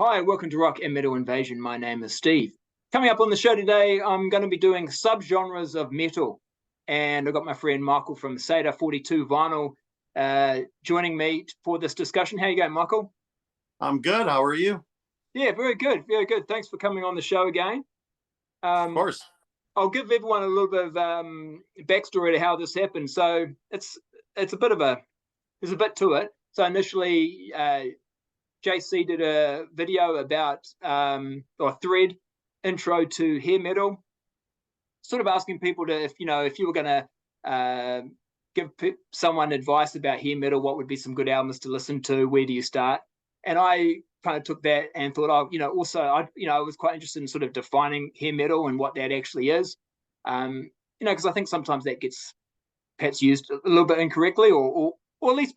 Hi, welcome to Rock and Metal Invasion. My name is Steve. Coming up on the show today, I'm going to be doing subgenres of metal. And I've got my friend Michael from Sador42 Vinyl joining me for this discussion. How you going, Michael? I'm good. How are you? Yeah, very good. Very good. Thanks for coming on the show again. Of course. I'll give everyone a little bit of backstory to how this happened. So it's a bit of there's a bit to it. So initially, JC did a video about or thread intro to hair metal, sort of asking people to, if you were going to give someone advice about hair metal, what would be some good albums to listen to? Where do you start? And I kind of took that and thought, also I was quite interested in sort of defining hair metal and what that actually is, because I think sometimes that gets perhaps used a little bit incorrectly, or at least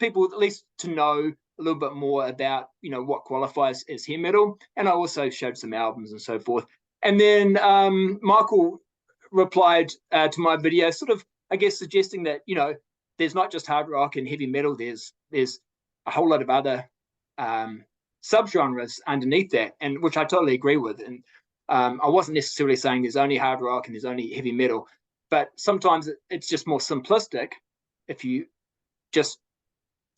to know a little bit more about what qualifies as hair metal. And I also showed some albums and so forth. And then Michael replied to my video, sort of, I guess, suggesting that there's not just hard rock and heavy metal. There's a whole lot of other subgenres underneath that, and which I totally agree with. And I wasn't necessarily saying there's only hard rock and there's only heavy metal, but sometimes it's just more simplistic if you just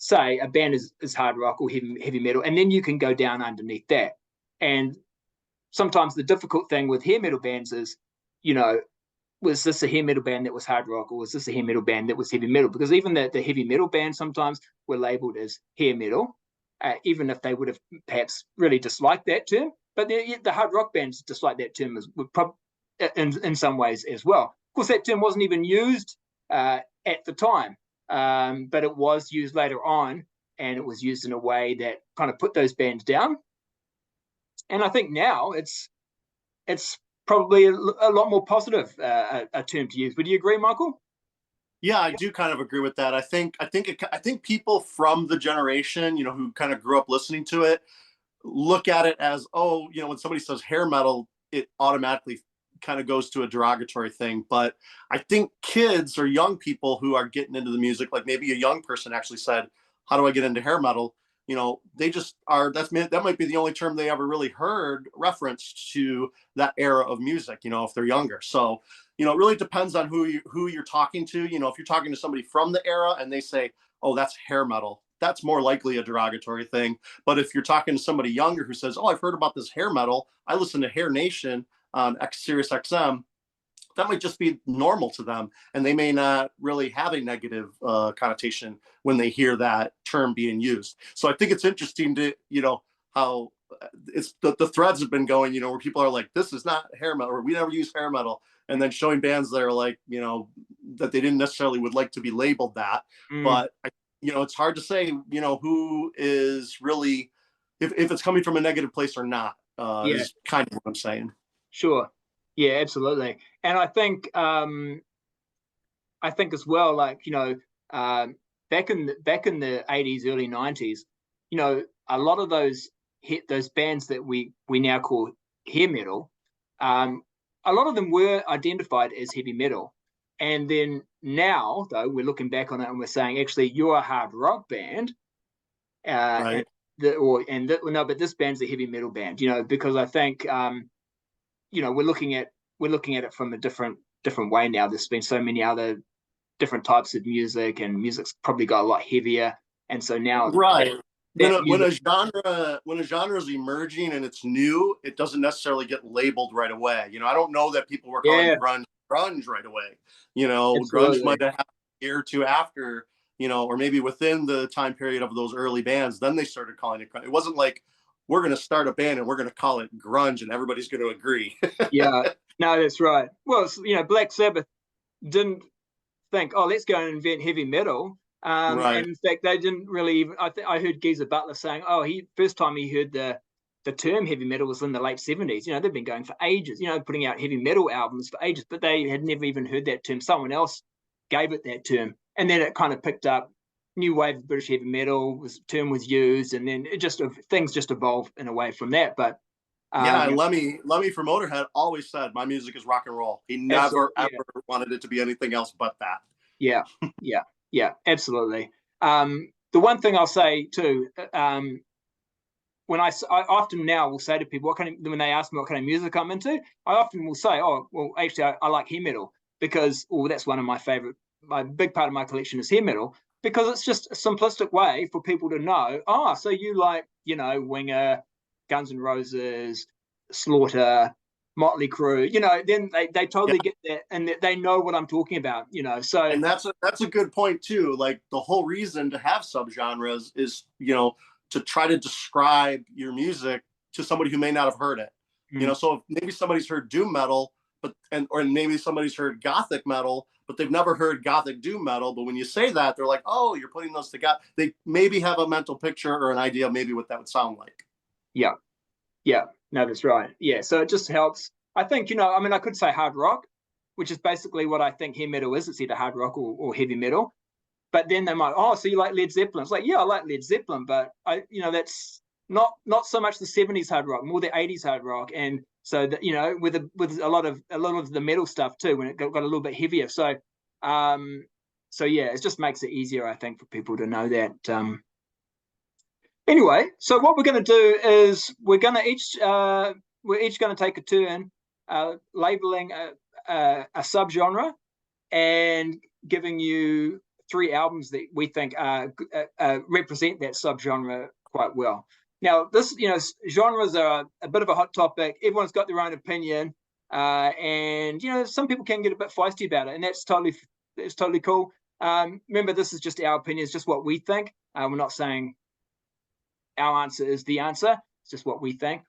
say a band is hard rock or heavy metal, and then you can go down underneath that. And sometimes the difficult thing with hair metal bands is, was this a hair metal band that was hard rock, or was this a hair metal band that was heavy metal? Because even the heavy metal bands sometimes were labeled as hair metal, even if they would have perhaps really disliked that term. But the hard rock bands dislike that term in some ways as well. Of course, that term wasn't even used at the time. But it was used later on, and it was used in a way that kind of put those bands down. And I think now it's probably a lot more positive a term to use. Would you agree, Michael? Yeah, I do kind of agree with that. I think people from the generation, who kind of grew up listening to it, look at it as, when somebody says hair metal, it automatically kind of goes to a derogatory thing. But I think kids or young people who are getting into the music, like maybe a young person actually said, how do I get into hair metal? They just are, that might be the only term they ever really heard referenced to that era of music, if they're younger. So, it really depends on who you're talking to. If you're talking to somebody from the era and they say, oh, that's hair metal, that's more likely a derogatory thing. But if you're talking to somebody younger who says, oh, I've heard about this hair metal, I listen to Hair Nation on Sirius XM, that might just be normal to them, and they may not really have a negative connotation when they hear that term being used. So I think it's interesting to how it's the threads have been going, where people are like, this is not hair metal, or we never use hair metal, and then showing bands that are like, that they didn't necessarily would like to be labeled that. But it's hard to say who is really, if it's coming from a negative place or not, is kind of what I'm saying. Sure. Yeah, absolutely. And I think as well, like, back in the 80s, early 90s, a lot of those bands that we now call hair metal, a lot of them were identified as heavy metal. And then now, though, we're looking back on it and we're saying, actually, you're a hard rock band. Right. But this band's a heavy metal band, because I think we're looking at it from a different way now. There's been so many other different types of music, and music's probably got a lot heavier, and so now when a genre is emerging and it's new, it doesn't necessarily get labeled right away. I don't know that people were calling grunge right away. Grunge might have happened a year or two after, or maybe within the time period of those early bands, then they started calling it grunge. It wasn't like, we're going to start a band and we're going to call it grunge and everybody's going to agree. Yeah, no, that's right. Well, Black Sabbath didn't think, oh, let's go and invent heavy metal. Right. And in fact, they didn't really even, I heard Geezer Butler saying, oh, first time he heard the term heavy metal was in the late 70s. They've been going for ages, putting out heavy metal albums for ages, but they had never even heard that term. Someone else gave it that term. And then it kind of picked up. New wave of British heavy metal term was used, and then things just evolved in a way from that. But Lemmy from Motorhead always said my music is rock and roll. He never ever wanted it to be anything else but that. Yeah, absolutely. The one thing I'll say too, I often now will say to people, when they ask me what kind of music I'm into, I often will say, oh, well, actually, I like hair metal because, that's one of my favorite. My big part of my collection is hair metal because it's just a simplistic way for people to know, oh, so you like, Winger, Guns N' Roses, Slaughter, Motley Crue, then they totally get that, and they know what I'm talking about, so. And that's a good point too. Like, the whole reason to have subgenres is, to try to describe your music to somebody who may not have heard it. So if maybe somebody's heard doom metal, or maybe somebody's heard gothic metal, but they've never heard gothic doom metal. But when you say that, they're like, oh, you're putting those together. They maybe have a mental picture or an idea of maybe what that would sound like. Yeah. No, that's right. Yeah. So it just helps. I think, I could say hard rock, which is basically what I think hair metal is. It's either hard rock or heavy metal. But then they might, oh, so you like Led Zeppelin? It's like, yeah, I like Led Zeppelin, but that's not so much the 70s hard rock, more the 80s hard rock. And so that, with a lot of the metal stuff too, when it got a little bit heavier. So yeah, it just makes it easier, I think, for people to know that. Anyway, so what we're going to do is we're each going to take a turn labeling a subgenre and giving you 3 albums that we think represent that subgenre quite well. Now, this, genres are a bit of a hot topic. Everyone's got their own opinion, and some people can get a bit feisty about it, and that's totally cool. Remember, this is just our opinion; it's just what we think. We're not saying our answer is the answer; it's just what we think.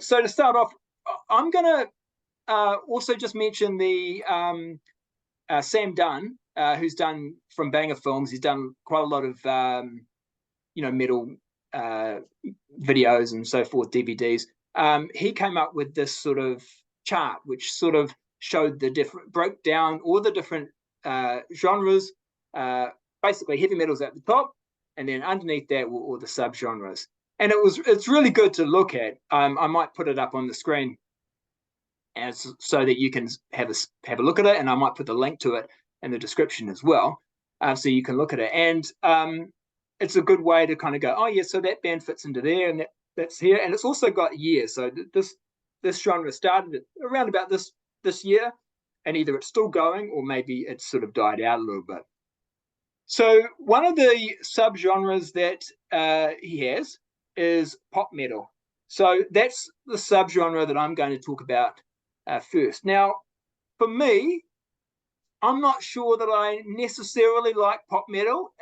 So to start off, I'm gonna also just mention the Sam Dunn, who's done from Banger Films. He's done quite a lot of metal videos and so forth, DVDs. He came up with this sort of chart which sort of showed broke down all the different genres. Basically, heavy metal's at the top, and then underneath that were all the subgenres. And it's really good to look at. I might put it up on the screen so that you can have a look at it, and I might put the link to it in the description as well, so you can look at it. And it's a good way to kind of go, oh yeah, so that band fits into there, and that's here. And it's also got years. So this genre started around about this year, and either it's still going or maybe it's sort of died out a little bit. So one of the subgenres that he has is pop metal. So that's the subgenre that I'm going to talk about first. Now, for me, I'm not sure that I necessarily like pop metal.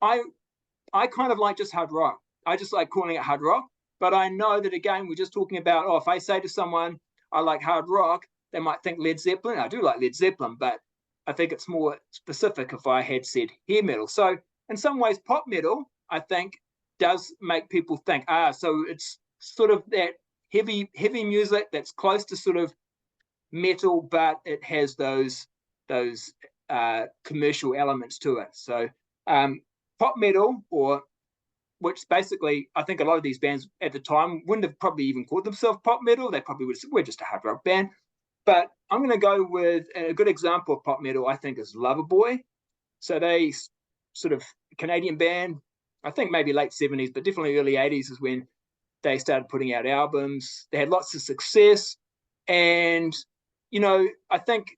I kind of like just hard rock. I just like calling it hard rock. But I know that, again, we're just talking about, if I say to someone I like hard rock, they might think Led Zeppelin. I do like Led Zeppelin, but I think it's more specific if I had said hair metal. So in some ways, pop metal, I think, does make people think, so it's sort of that heavy music that's close to sort of metal, but it has those commercial elements to it. So pop metal, which basically, I think a lot of these bands at the time wouldn't have probably even called themselves pop metal. They probably would have said, we're just a hard rock band. But I'm going to go with a good example of pop metal, I think, is Loverboy. So they sort of Canadian band, I think maybe late 70s, but definitely early 80s is when they started putting out albums. They had lots of success. And, I think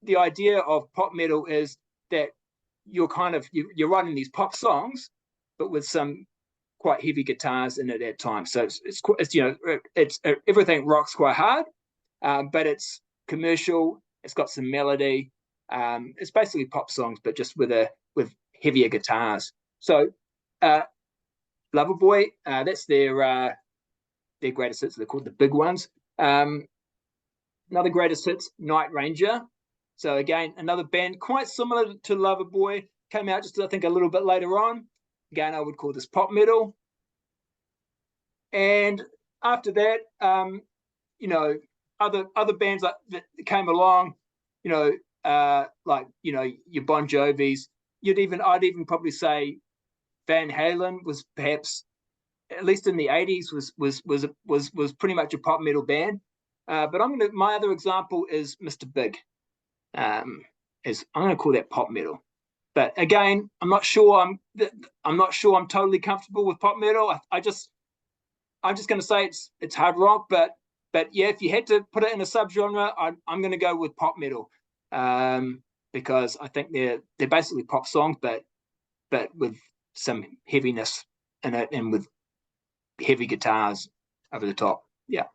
the idea of pop metal is that you're writing these pop songs, but with some quite heavy guitars in it at times. So it's everything rocks quite hard, but it's commercial. It's got some melody. It's basically pop songs, but just with heavier guitars. So Loverboy, that's their greatest hits. They're called the big ones. Another greatest hits, Night Ranger. So again, another band quite similar to Loverboy, came out just, I think, a little bit later on. Again, I would call this pop metal. And after that, other bands that came along, your Bon Jovis. I'd even probably say Van Halen was perhaps, at least in the 80s, was pretty much a pop metal band. But my other example is Mr. Big. I'm going to call that pop metal. But again, I'm not sure I'm totally comfortable with pop metal. I just I'm just going to say it's hard rock, but yeah, if you had to put it in a subgenre, I'm going to go with pop metal, because I think they're basically pop songs, but with some heaviness in it and with heavy guitars over the top. Yeah.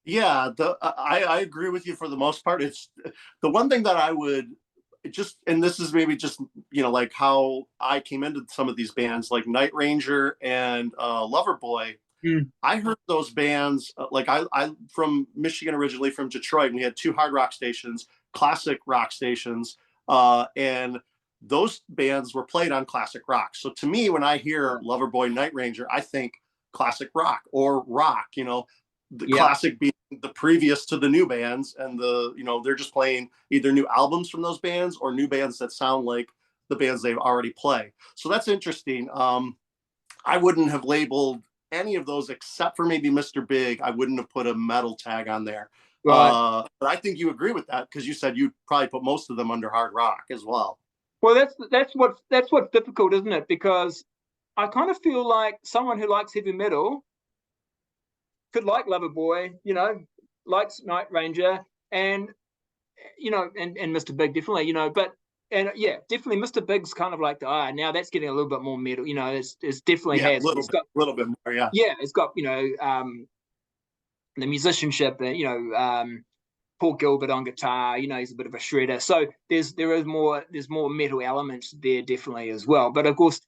Yeah, I agree with you for the most part. It's the one thing that I would just, and this is maybe just, like how I came into some of these bands like Night Ranger and Loverboy. I heard those bands, like I from Michigan originally, from Detroit, and we had two hard rock stations, classic rock stations, and those bands were played on classic rock. So to me, when I hear Loverboy, Night Ranger, I think classic rock or rock, the classic being the previous to the new bands, and they're just playing either new albums from those bands or new bands that sound like the bands they've already played. So that's interesting. I wouldn't have labeled any of those except for maybe Mr. Big. I wouldn't have put a metal tag on there. Right. But I think you agree with that, because you said you'd probably put most of them under hard rock as well. Well, that's what's difficult, isn't it? Because I kind of feel like someone who likes heavy metal could like Loverboy, likes Night Ranger, and and Mr. Big definitely, and yeah, definitely Mr. Big's kind of like now that's getting a little bit more metal, it's definitely a little bit more, yeah. Yeah, it's got the musicianship, Paul Gilbert on guitar, he's a bit of a shredder, so there's more metal elements there definitely as well. But of course,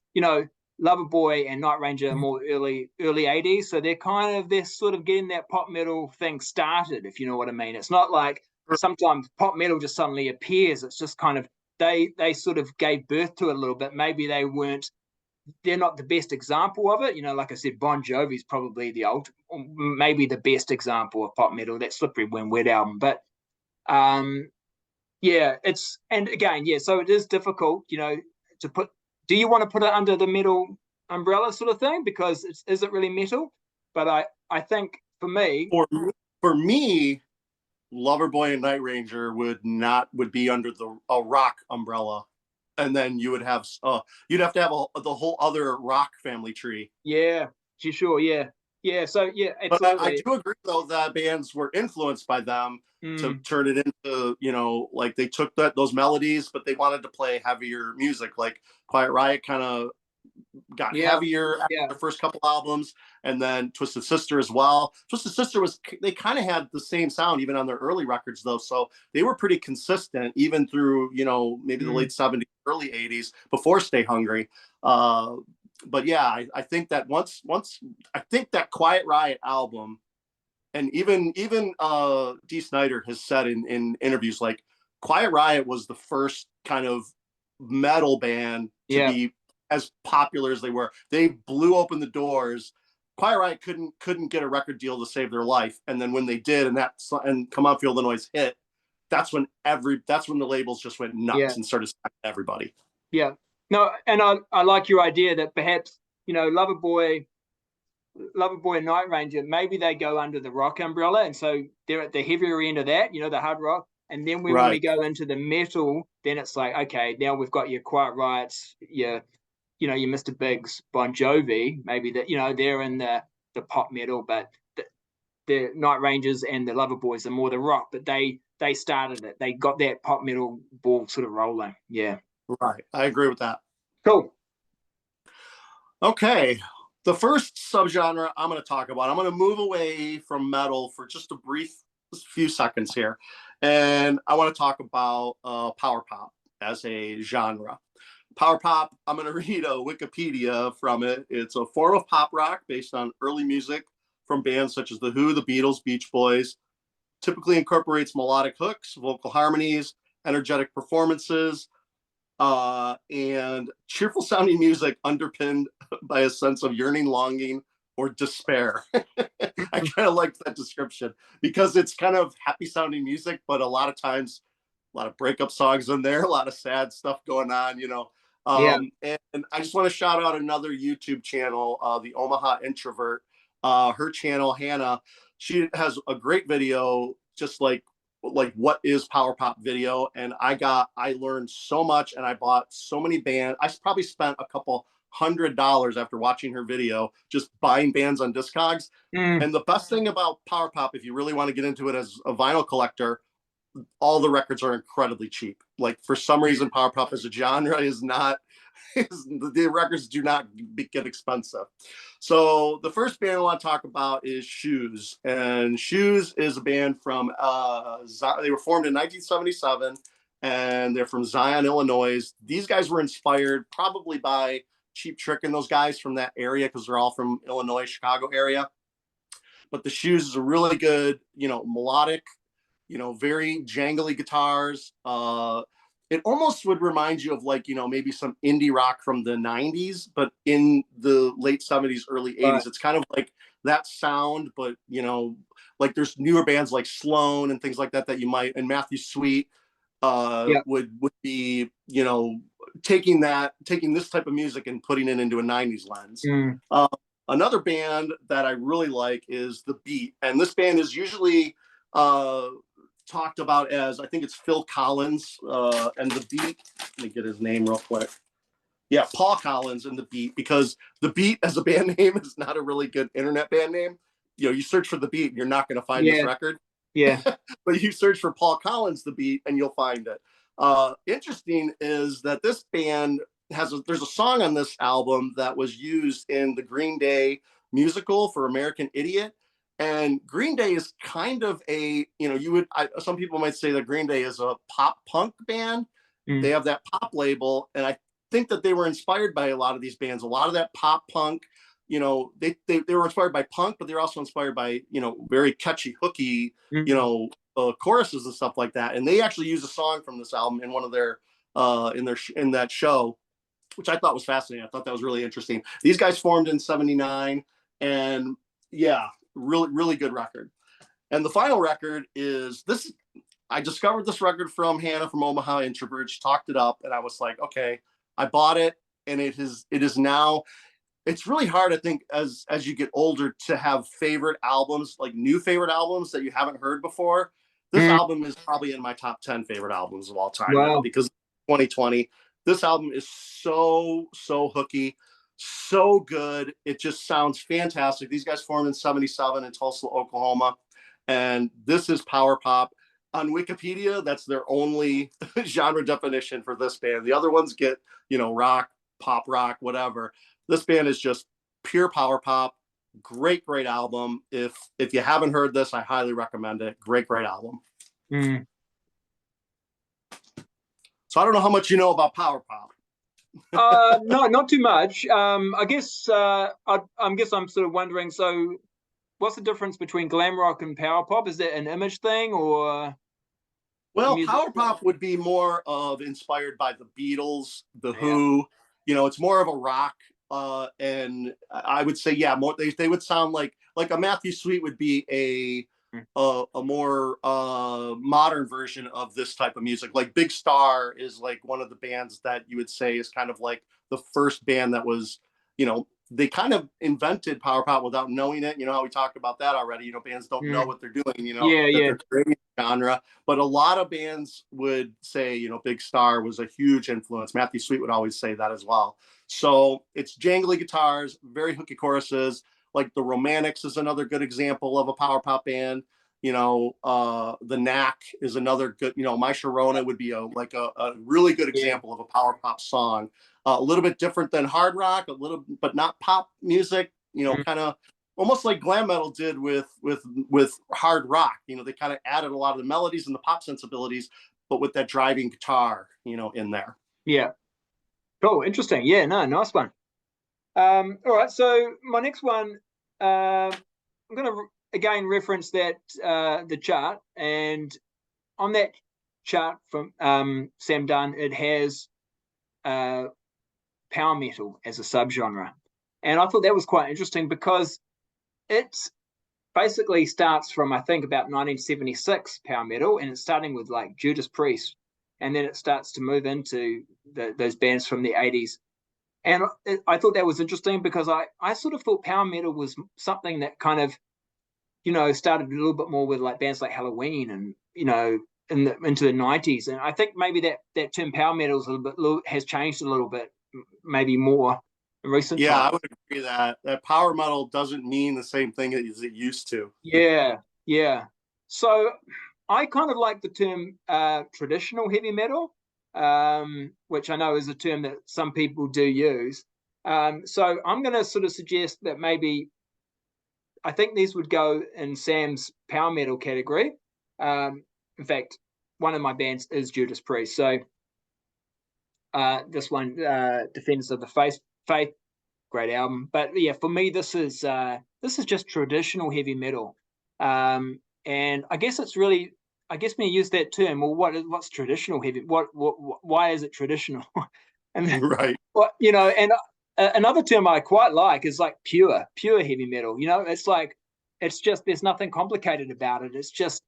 Loverboy and Night Ranger are more early 80s, so they're sort of getting that pop metal thing started, if you know what I mean. It's not like sometimes pop metal just suddenly appears. It's just kind of they sort of gave birth to it a little bit. Maybe they're not the best example of it. Like I said, Bon Jovi's probably maybe the best example of pop metal, that Slippery When Wet album. But yeah, and again, yeah, so it is difficult, to put. Do you want to put it under the metal umbrella sort of thing? Because is it really metal? But I think for me, Loverboy and Night Ranger would be under a rock umbrella, and then you would have you'd have to have the whole other rock family tree. Yeah, sure, yeah. So yeah, absolutely. But I do agree though that bands were influenced by them to turn it into, like they took those melodies, but they wanted to play heavier music. Like Quiet Riot kind of got heavier after the first couple albums, and then Twisted Sister as well. Twisted Sister they kind of had the same sound even on their early records though, so they were pretty consistent even through maybe the late 70s, early 80s, before Stay Hungry. But yeah, I think that once I think that Quiet Riot album, and even Dee Snider has said in interviews, like Quiet Riot was the first kind of metal band to be as popular as they were. They blew open the doors. Quiet Riot couldn't get a record deal to save their life, and then when they did, and Come On Feel the Noise hit, that's when the labels just went nuts and started signing everybody. Yeah. No, and I like your idea that perhaps, Loverboy and Night Ranger, maybe they go under the rock umbrella, and so they're at the heavier end of that, the hard rock. And then when we go into the metal, then it's like, okay, now we've got your Quiet Riots, your Mr. Big's, Bon Jovi, maybe that, they're in the pop metal, but the Night Rangers and the Loverboys are more the rock, but they started it. They got that pop metal ball sort of rolling. Yeah. Right. I agree with that. Cool. Okay. The first subgenre I'm going to talk about, I'm going to move away from metal for just a few seconds here. And I want to talk about power pop as a genre. Power pop, I'm going to read a Wikipedia from it. It's a form of pop rock based on early music from bands such as The Who, The Beatles, Beach Boys. Typically incorporates melodic hooks, vocal harmonies, energetic performances, and cheerful sounding music underpinned by a sense of yearning, longing, or despair. I kind of like that description because it's kind of happy sounding music, but a lot of times, a lot of breakup songs in there, a lot of sad stuff going on, And I just want to shout out another YouTube channel, the Omaha Introvert. Her channel, Hannah, she has a great video, just like what is power pop video. And I learned so much, and I bought so many bands. I probably spent a couple $100 after watching her video, just buying bands on Discogs. And the best thing about Power Pop, if you really want to get into it as a vinyl collector, all the records are incredibly cheap. Like, for some reason, Power Pop as a genre is not, the records do not get expensive. So the first band I want to talk about is Shoes. And Shoes is a band from, they were formed in 1977, and they're from Zion, Illinois. These guys were inspired probably by Cheap Trick and those guys from that area, because they're all from Illinois, Chicago area. But the Shoes is a really good, melodic, very jangly guitars. It almost would remind you of, like, maybe some indie rock from the 90s, but in the late 70s, early 80s. Right. It's kind of like that sound, but, like there's newer bands like Sloan and things like that you might, and Matthew Sweet would be, taking this type of music and putting it into a 90s lens. Another band that I really like is The Beat. And this band is usually talked about as, I think it's Phil Collins, and The Beat. Let me get his name real quick. Yeah, Paul Collins and The Beat, because The Beat as a band name is not a really good internet band name. You search for The Beat and you're not going to find this record. Yeah. But you search for Paul Collins, The Beat, and you'll find it. Interesting is that this band there's a song on this album that was used in the Green Day musical for American Idiot. And Green Day is kind of a, some people might say that Green Day is a pop punk band. They have that pop label. And I think that they were inspired by a lot of these bands, a lot of that pop punk, they were inspired by punk, but they're also inspired by, very catchy, hooky, choruses and stuff like that. And they actually use a song from this album in one of their, in that show, which I thought was fascinating. I thought that was really interesting. These guys formed in 79, and yeah, really, really good record. And the final record is this. I discovered this record from Hannah from Omaha Introvert. She talked it up, and I was like, okay, I bought it, and it is now. It's really hard, I think, as you get older, to have favorite albums, like new favorite albums that you haven't heard before. This album is probably in my top 10 favorite albums of all time now, because 2020. This album is so hooky, so good. It just sounds fantastic. These guys formed in 77 in Tulsa, Oklahoma. And this is power pop. On Wikipedia, that's their only genre definition for this band. The other ones get, rock, pop rock, whatever. This band is just pure power pop. Great album. If you haven't heard this, I highly recommend it. Great album. So I don't know how much you know about power pop. No, not too much. I guess I'm sort of wondering. So, what's the difference between glam rock and power pop? Is that an image thing, or? Well, power pop would be more of inspired by the Beatles, the Who. It's more of a rock, and I would say, more. They would sound like a Matthew Sweet would be a more modern version of this type of music. Like Big Star is like one of the bands that you would say is kind of like the first band that was, they kind of invented power pop without knowing it. How we talked about that already. Bands don't know what they're doing, they're creating genre. But a lot of bands would say, Big Star was a huge influence. Matthew Sweet would always say that as well. So it's jangly guitars, very hooky choruses. Like the Romantics is another good example of a power pop band. The Knack is another good, My Sharona would be a really good example of a power pop song. A little bit different than hard rock, but not pop music, kind of almost like glam metal did with hard rock. They kind of added a lot of the melodies and the pop sensibilities, but with that driving guitar, in there. Yeah. Cool. Interesting. Yeah, no, nice one. All right. So my next one, I'm going to again reference that the chart, and on that chart from Sam Dunn, it has power metal as a subgenre, and I thought that was quite interesting because it basically starts from, I think, about 1976 power metal, and it's starting with like Judas Priest, and then it starts to move into those bands from the 80s. And I thought that was interesting because I sort of thought power metal was something that kind of, started a little bit more with like bands like Halloween and, into the 90s. And I think maybe that term power metal is has changed a little bit, maybe more in recent Yeah, I times. would agree that power metal doesn't mean the same thing as it used to. Yeah, yeah. So I kind of like the term traditional heavy metal, which I know is a term that some people do use. So I'm going to sort of suggest that maybe I think these would go in Sam's power metal category. In fact, one of my bands is Judas Priest. So this one, Defenders of the Faith, great album. But yeah, for me, this is just traditional heavy metal. And I guess it's really, I guess when you use that term, well, what's traditional heavy? Why is it traditional? And Right. what and another term I quite like is like pure heavy metal. It's like it's just there's nothing complicated about it. It's just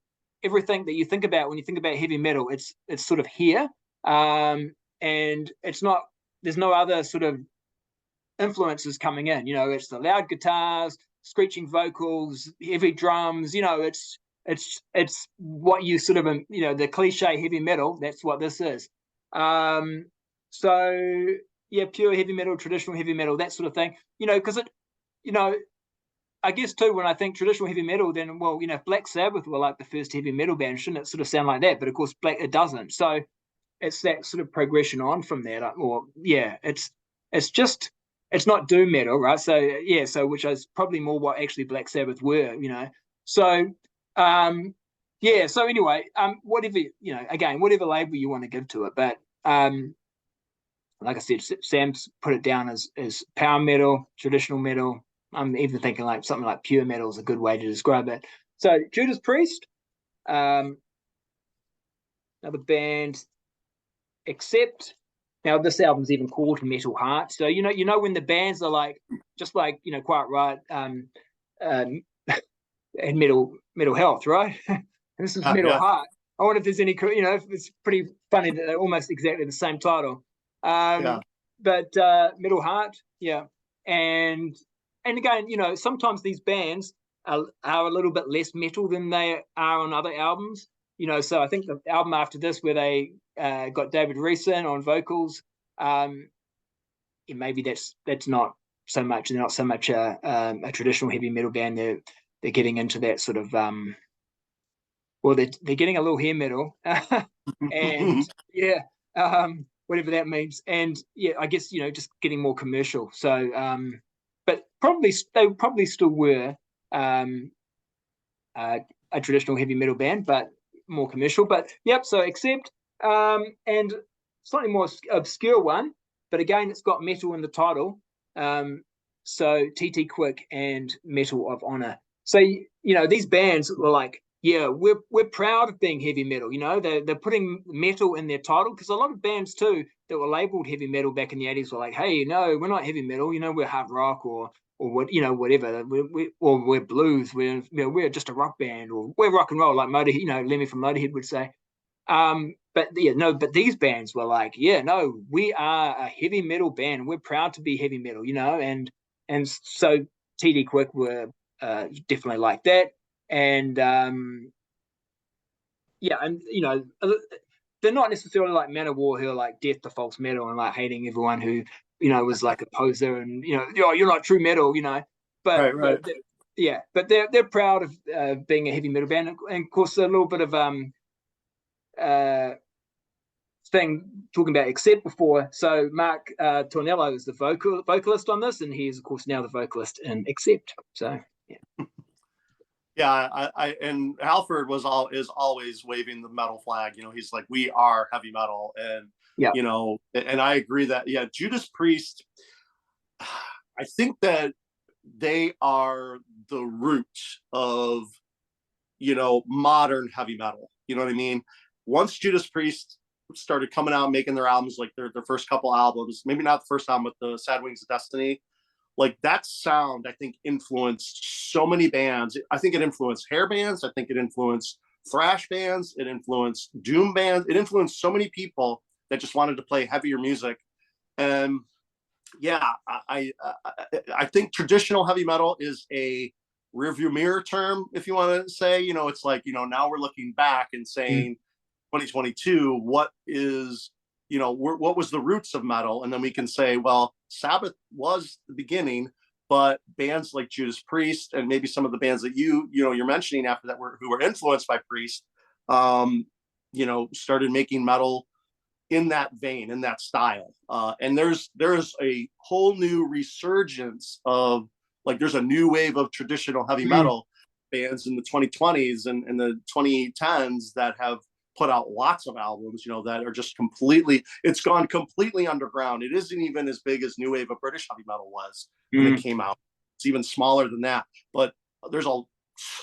everything that you think about when you think about heavy metal. It's sort of here, and it's not. There's no other sort of influences coming in. It's the loud guitars, screeching vocals, heavy drums. It's what you sort of the cliche heavy metal. That's what this is. So yeah, pure heavy metal, traditional heavy metal, that sort of thing. Because I guess too when I think traditional heavy metal, then if Black Sabbath were like the first heavy metal band, shouldn't it sort of sound like that? But of course, it doesn't. So it's that sort of progression on from that. Or yeah, it's just it's not doom metal, right? So yeah, which is probably more what actually Black Sabbath were. So yeah. So anyway, whatever again, whatever label you want to give to it, but like I said, Sam's put it down as power metal, traditional metal. I'm even thinking like something like pure metal is a good way to describe it. So Judas Priest, another band, Accept. Now this album's even called Metal Heart. So when the bands are like just like quite right, and Metal Health, right? And this is Metal Yeah. Heart. I wonder if there's any, it's pretty funny that they're almost exactly the same title. Yeah. But Metal Heart, yeah. And again, sometimes these bands are a little bit less metal than they are on other albums. So I think the album after this, where they got David Reeson on vocals, maybe that's not so much. They're not so much a traditional heavy metal band. They're getting into that sort of well, they're getting a little hair metal, and yeah, whatever that means. And yeah, I guess just getting more commercial. So, but they probably still were a traditional heavy metal band, but more commercial. But yep. So Accept, and slightly more obscure one, but again, it's got metal in the title. So TT Quick and Metal of Honor. So these bands were like, yeah, we're proud of being heavy metal. They're putting metal in their title, because a lot of bands too that were labeled heavy metal back in the 80s were like, hey, no, we're not heavy metal. We're hard rock or what, whatever. We're blues. We're just a rock band, or we're rock and roll, like Motorhead. Lemmy from Motorhead would say. But yeah, no, but these bands were like, yeah, no, we are a heavy metal band. We're proud to be heavy metal, and so TD Quick were definitely like that. And yeah, and they're not necessarily like Manowar, who are like death to false metal and like hating everyone who was like a poser and you're not true metal, but Right. yeah, but they're proud of being a heavy metal band, and of course a little bit of thing talking about Accept before. So Mark Tornello is the vocalist on this, and he is of course now the vocalist in Accept. So yeah. Yeah, I and Halford is always waving the metal flag. He's like, we are heavy metal, and Yeah. and I agree that Judas Priest. I think that they are the root of modern heavy metal. You know what I mean? Once Judas Priest started coming out and making their albums, like their first couple albums, maybe not the first album, but the Sad Wings of Destiny. Like that sound, I think, influenced so many bands. I think it influenced hair bands. I think it influenced thrash bands. It influenced doom bands. It influenced so many people that just wanted to play heavier music. And yeah, I think traditional heavy metal is a rearview mirror term, if you want to say. It's like now we're looking back and saying 2022, what is what was the roots of metal, and then we can say, well, Sabbath was the beginning, but bands like Judas Priest and maybe some of the bands that you're mentioning after that who were influenced by Priest, started making metal in that vein, in that style. And there's a whole new resurgence of, like, there's a new wave of traditional heavy metal bands in the 2020s and the 2010s that have put out lots of albums, that are just it's gone completely underground. It isn't even as big as new wave of British heavy metal was when it came out. It's even smaller than that, but there's a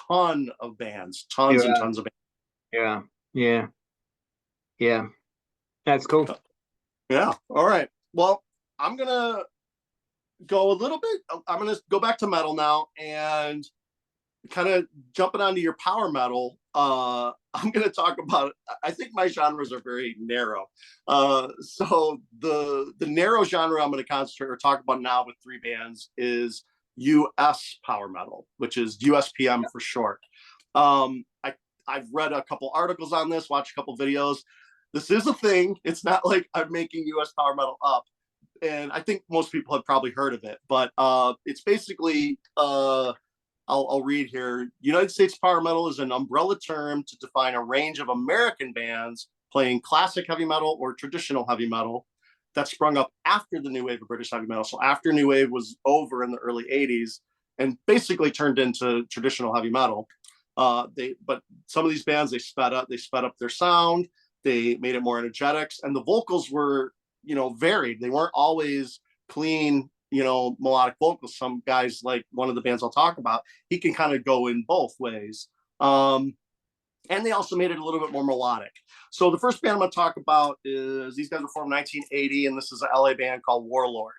ton of bands, tons and tons of bands. Yeah. That's cool. Yeah. All right. Well, I'm going to go a little bit. I'm going to go back to metal now and kind of jumping onto your power metal. I'm going to talk about, I think my genres are very narrow. So the narrow genre I'm going to concentrate or talk about now with three bands is US power metal, which is USPM for short. I've read a couple articles on this, watched a couple videos. This is a thing. It's not like I'm making US power metal up. And I think most people have probably heard of it, but it's basically, I'll read here. United States power metal is an umbrella term to define a range of American bands playing classic heavy metal or traditional heavy metal that sprung up after the new wave of British heavy metal. So after new wave was over in the early 80s and basically turned into traditional heavy metal. But some of these bands, they sped up their sound. They made it more energetics, and the vocals were, varied. They weren't always clean, melodic vocals. Some guys, like one of the bands I'll talk about, he can kind of go in both ways. And they also made it a little bit more melodic. So the first band I'm going to talk about is, these guys were formed in 1980, and this is an LA band called Warlord.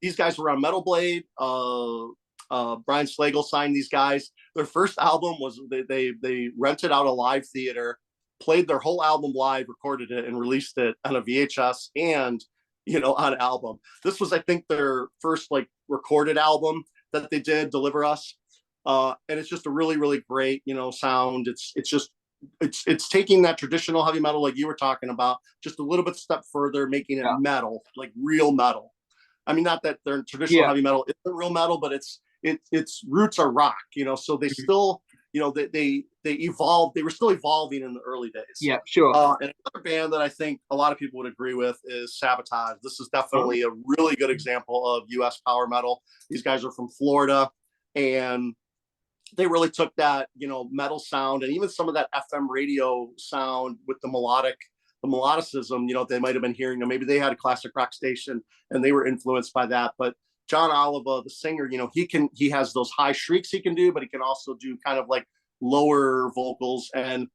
These guys were on Metal Blade. Brian Slagle signed these guys. Their first album was they rented out a live theater, played their whole album live, recorded it, and released it on a VHS and on album. This was, I think, their first recorded album that they did, Deliver Us. And it's just a really, really great sound. It's taking that traditional heavy metal like you were talking about just a little bit step further, making it metal, like real metal. I mean, not that their traditional heavy metal isn't real metal, but its roots are rock, so they still, they evolved. They were still evolving in the early days. Yeah, sure. And another band that I think a lot of people would agree with is Sabotage. This is definitely a really good example of US power metal. These guys are from Florida, and they really took that, metal sound and even some of that FM radio sound with the melodicism, they might have been hearing, maybe they had a classic rock station and they were influenced by that. But John Oliva, the singer, he has those high shrieks he can do, but he can also do kind of like lower vocals and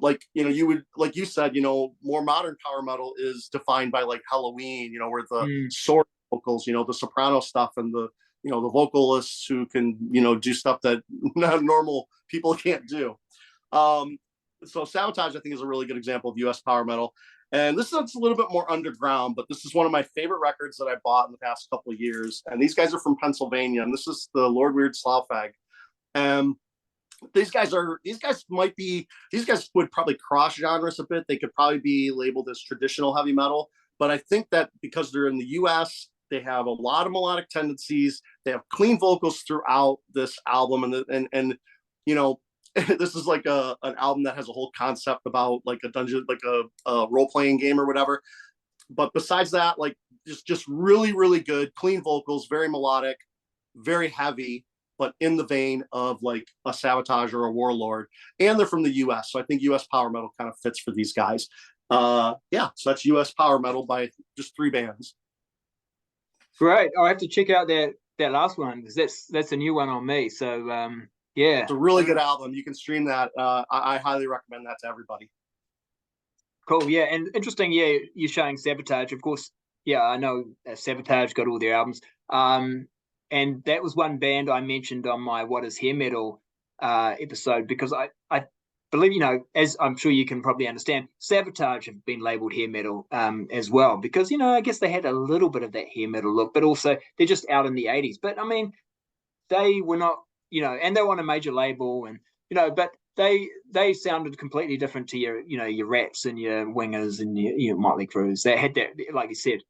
like, you would, like you said, more modern power metal is defined by like Halloween, where the sword vocals, the soprano stuff and the vocalists who can, do stuff that normal people can't do. So Sabotage, I think, is a really good example of US power metal. And this is a little bit more underground, but this is one of my favorite records that I bought in the past couple of years. And these guys are from Pennsylvania, and this is the Lord Weird Slaufag. And these guys would probably cross genres a bit. They could probably be labeled as traditional heavy metal. But I think that because they're in the US, they have a lot of melodic tendencies. They have clean vocals throughout this album. And this is like an album that has a whole concept about like a dungeon, like a role-playing game or whatever. But besides that, like just really, really good, clean vocals, very melodic, very heavy, but in the vein of like a Sabotage or a Warlord. And they're from the US. So I think US power metal kind of fits for these guys. So that's US power metal by just three bands. Great. I'll have to check out that last one, because that's a new one on me. So yeah, it's a really good album. You can stream that. I highly recommend that to everybody. Cool. Yeah, and interesting. Yeah, you're showing Sabotage, of course. Yeah, I know Sabotage got all their albums. And that was one band I mentioned on my What Is Hair Metal episode, because I believe, as I'm sure you can probably understand, Sabotage have been labeled hair metal as well, because, I guess they had a little bit of that hair metal look, but also they're just out in the 80s. But I mean, they were not, and they were on a major label, and, but they sounded completely different to your Rats and your Wingers and your Motley Crues. They had that, like you said,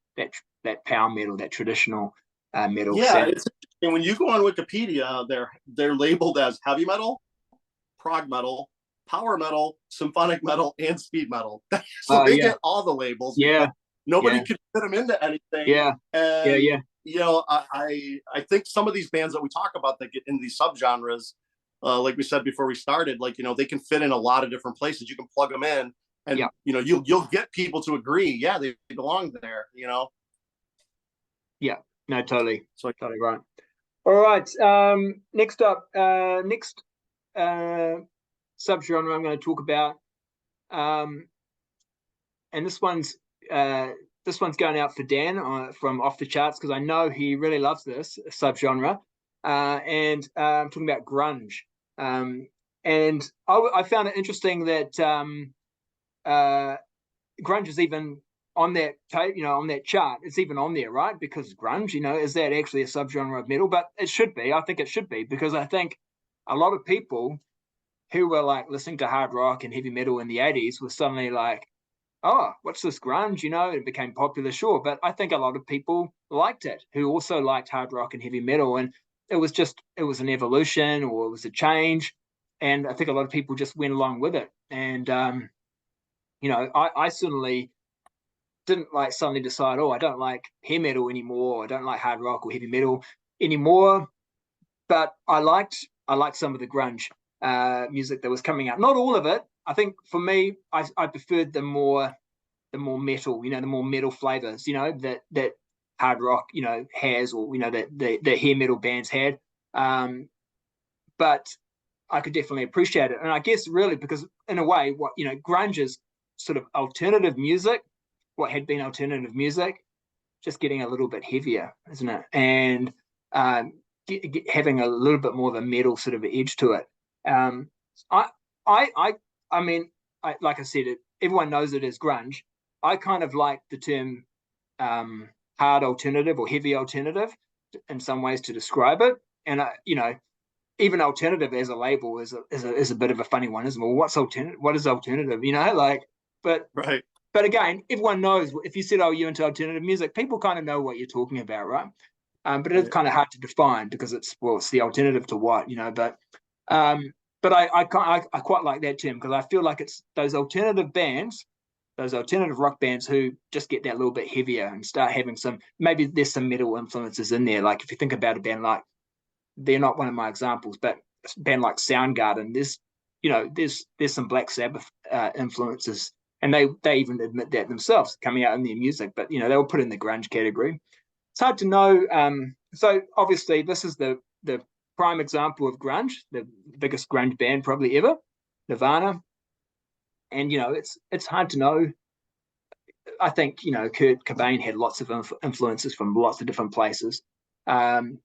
that power metal, that traditional metal Yeah, sound. it's and when you go on Wikipedia, they're labeled as heavy metal, prog metal, power metal, symphonic metal, and speed metal. So they Yeah, get all the labels yeah, because nobody yeah, could fit them into anything. yeah, yeah, And yeah, I think some of these bands that we talk about that get into these subgenres, like we said before we started, like they can fit in a lot of different places. You can plug them in, yeah, and you'll get people to agree. Yeah, they belong there. yeah. No, totally, So totally right. All right. Next up, next subgenre I'm going to talk about, and this one's going out for Dan from Off the Charts, because I know he really loves this subgenre, and I'm talking about grunge. And I found it interesting that grunge is even on that tape, on that chart. It's even on there, right? Because grunge, is that actually a subgenre of metal? But it should be. I think it should be, because I think a lot of people who were like listening to hard rock and heavy metal in the 80s were suddenly like, oh, what's this grunge? It became popular, sure. But I think a lot of people liked it who also liked hard rock and heavy metal. And it was an evolution, or it was a change. And I think a lot of people just went along with it. And, I certainly didn't like suddenly decide, oh, I don't like hair metal anymore, or I don't like hard rock or heavy metal anymore. But I liked some of the grunge music that was coming out. Not all of it. I think for me, I preferred the more metal, the more metal flavors, that hard rock, has, or that the hair metal bands had. But I could definitely appreciate it, and I guess really because in a way, what grunge is sort of alternative music. What had been alternative music, just getting a little bit heavier, isn't it? And having a little bit more of a metal sort of edge to it. Um, I, I mean, like I said, everyone knows it as grunge. I kind of like the term hard alternative or heavy alternative in some ways to describe it. And even alternative as a label is a bit of a funny one, isn't it? Well, what's alternative? What is alternative? But right. But again, everyone knows if you said, "Oh, you're into alternative music," people kind of know what you're talking about, right? But it's kind of hard to define because it's the alternative to what, But I quite like that term, because I feel like it's those alternative bands, those alternative rock bands who just get that little bit heavier and start having maybe there's some metal influences in there. Like if you think about a band like, they're not one of my examples, but a band like Soundgarden, there's some Black Sabbath influences, and they even admit that themselves coming out in their music. But they were put in the grunge category. It's hard to know. So obviously, this is the prime example of grunge, the biggest grunge band probably ever, Nirvana. And it's hard to know. I think Kurt Cobain had lots of influences from lots of different places, and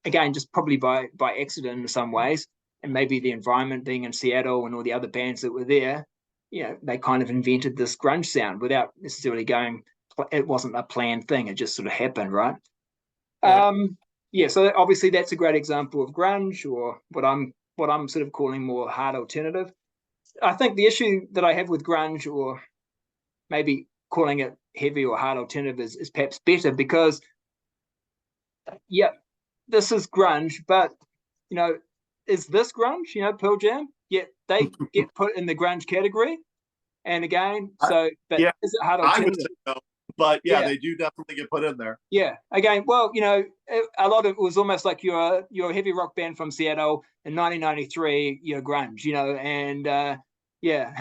again, just probably by accident in some ways, and maybe the environment being in Seattle and all the other bands that were there, they kind of invented this grunge sound without necessarily going. It wasn't a planned thing; it just sort of happened, right? Right. Yeah. So obviously, that's a great example of grunge, or what I'm sort of calling more hard alternative. I think the issue that I have with grunge, or maybe calling it heavy or hard alternative, is perhaps better, because yeah, this is grunge, but is this grunge? Pearl Jam, yeah, they get put in the grunge category. And again, but Yeah, is it hard I would alternative? say no, but yeah, Yeah, they do definitely get put in there. yeah. Again, well, a lot of it was almost like you're a heavy rock band from Seattle in 1993, you're grunge, and yeah,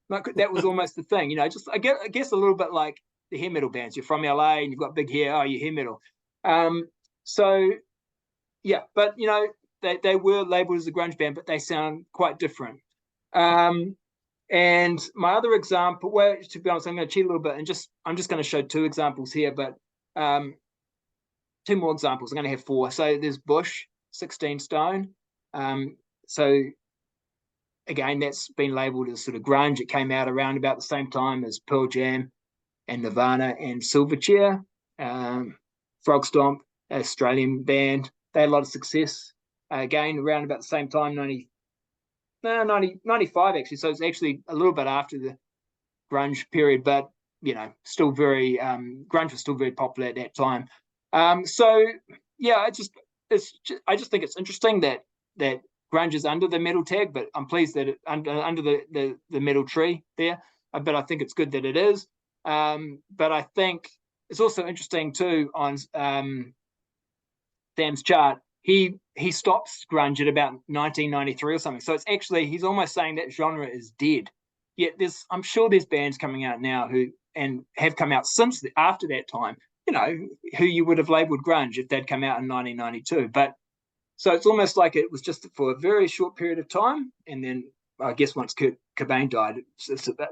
that was almost the thing, just I guess a little bit like the hair metal bands. You're from LA and you've got big hair, oh, you're hair metal. So yeah, but they were labeled as a grunge band, but they sound quite different. And my other example, well, to be honest, I'm going to cheat a little bit, and I'm just going to show two examples here, but two more examples. I'm going to have four. So there's Bush, 16 Stone. So again, that's been labeled as sort of grunge. It came out around about the same time as Pearl Jam and Nirvana and Silverchair. Frog Stomp, Australian band. They had a lot of success. Again, around about the same time, 95 actually. So it's actually a little bit after the grunge period, but still very grunge was still very popular at that time. So yeah, I just think it's interesting that grunge is under the metal tag, but I'm pleased that it under the metal tree there. But I think it's good that it is. But I think it's also interesting too on Sam's chart. He stops grunge at about 1993 or something. So it's actually, he's almost saying that genre is dead. Yet I'm sure there's bands coming out now who have come out since after that time, who you would have labeled grunge if they'd come out in 1992. But so it's almost like it was just for a very short period of time, and then I guess once Kurt Cobain died,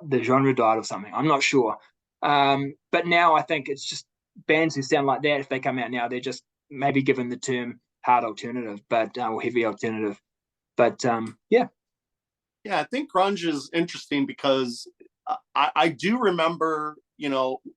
the genre died or something. I'm not sure. But now I think it's just bands who sound like that. If they come out now, they're just maybe given the term hard alternative, or heavy alternative. But yeah. Yeah, I think grunge is interesting because I do remember,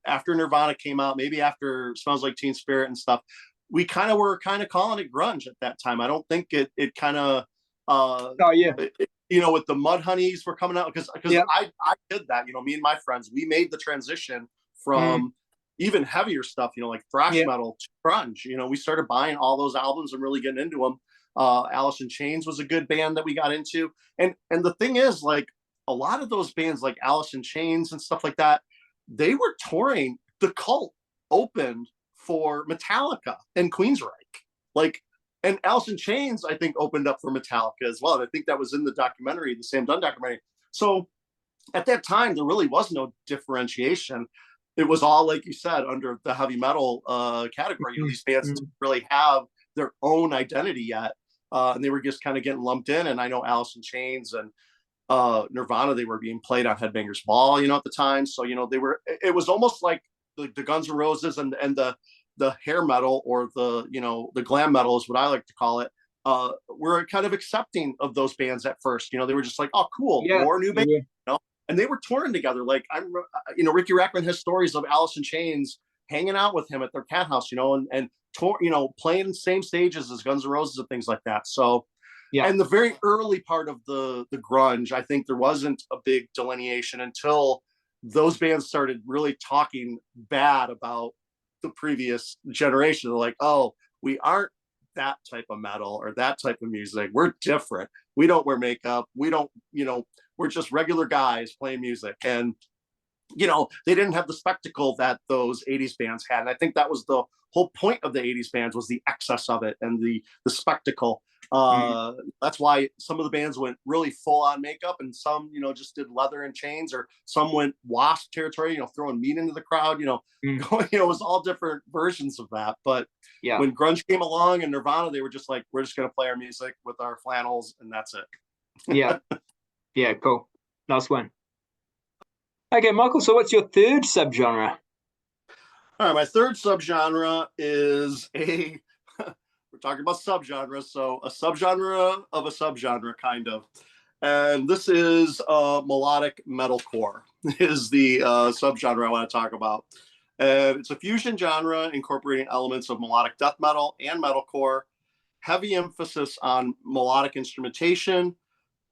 after Nirvana came out, maybe after Smells Like Teen Spirit and stuff, we were calling it grunge at that time. I don't think it kind of, oh yeah, with the Mudhoney's were coming out because yeah. I did that. Me and my friends, we made the transition from even heavier stuff, like thrash metal to grunge. We started buying all those albums and really getting into them. Alice in Chains was a good band that we got into, and the thing is, like, a lot of those bands like Alice in Chains and stuff like that, they were touring. The Cult opened for Metallica and Queensryche, and Alice in Chains, I think, opened up for Metallica as well. And I think that was in the documentary, the Sam Dunn documentary. So at that time, there really was no differentiation. It was all, like you said, under the heavy metal category. These bands didn't really have their own identity yet. And they were just kind of getting lumped in. And I know Alice in Chains and Nirvana, they were being played on Headbangers Ball, at the time. So, it was almost like the Guns N' Roses and the hair metal, or the glam metal is what I like to call it. Were kind of accepting of those bands at first. They were just like, oh, cool, more new bands, and they were touring together. Like, Ricky Rackman has stories of Alice in Chains hanging out with him at their cat house, and playing the same stages as Guns N' Roses and things like that. So, and the very early part of the grunge, I think there wasn't a big delineation until those bands started really talking bad about the previous generation. They're like, oh, we aren't that type of metal or that type of music. We're different. We don't wear makeup. We don't, we're just regular guys playing music. And, they didn't have the spectacle that those 80s bands had. And I think that was the whole point of the 80s bands, was the excess of it and the spectacle. That's why some of the bands went really full on makeup, and some, just did leather and chains, or some went wasp territory, throwing meat into the crowd, it was all different versions of that. But when grunge came along and Nirvana, they were just like, we're just going to play our music with our flannels, and that's it. Yeah, cool. Nice one. Okay, Michael, so what's your third subgenre? All right, my third subgenre is we're talking about subgenres, so a subgenre of a subgenre, kind of. And this is melodic metalcore is the subgenre I want to talk about. It's a fusion genre incorporating elements of melodic death metal and metalcore, heavy emphasis on melodic instrumentation,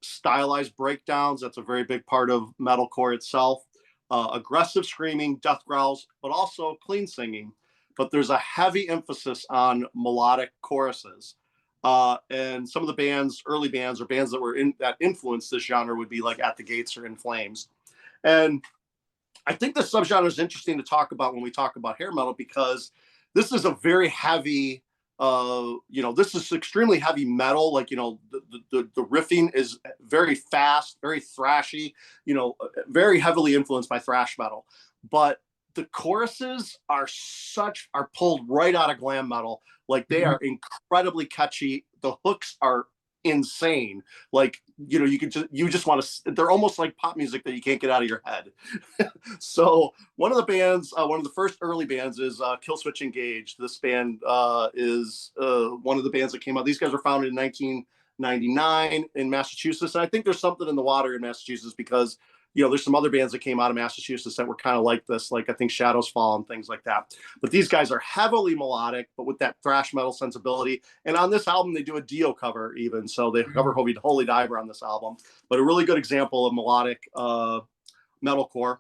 stylized breakdowns. That's a very big part of metalcore itself. Aggressive screaming, death growls, but also clean singing. But there's a heavy emphasis on melodic choruses. And some of the bands, early bands, or bands that influenced this genre would be like At the Gates or In Flames. And I think the subgenre is interesting to talk about when we talk about hair metal, because this is a very heavy, this is extremely heavy metal. Like, the riffing is very fast, very thrashy, very heavily influenced by thrash metal. But the choruses are pulled right out of glam metal. Like, they are incredibly catchy. The hooks are insane. Like, you just want to, they're almost like pop music that you can't get out of your head. So one of the bands, one of the first early bands is Killswitch Engage. This band is one of the bands that came out. These guys were founded in 1999 in Massachusetts. And I think there's something in the water in Massachusetts, because there's some other bands that came out of Massachusetts that were kind of like this, like I think Shadows Fall and things like that. But these guys are heavily melodic, but with that thrash metal sensibility. And on this album, they do a Dio cover even. So they cover Holy Diver on this album. But a really good example of melodic metalcore.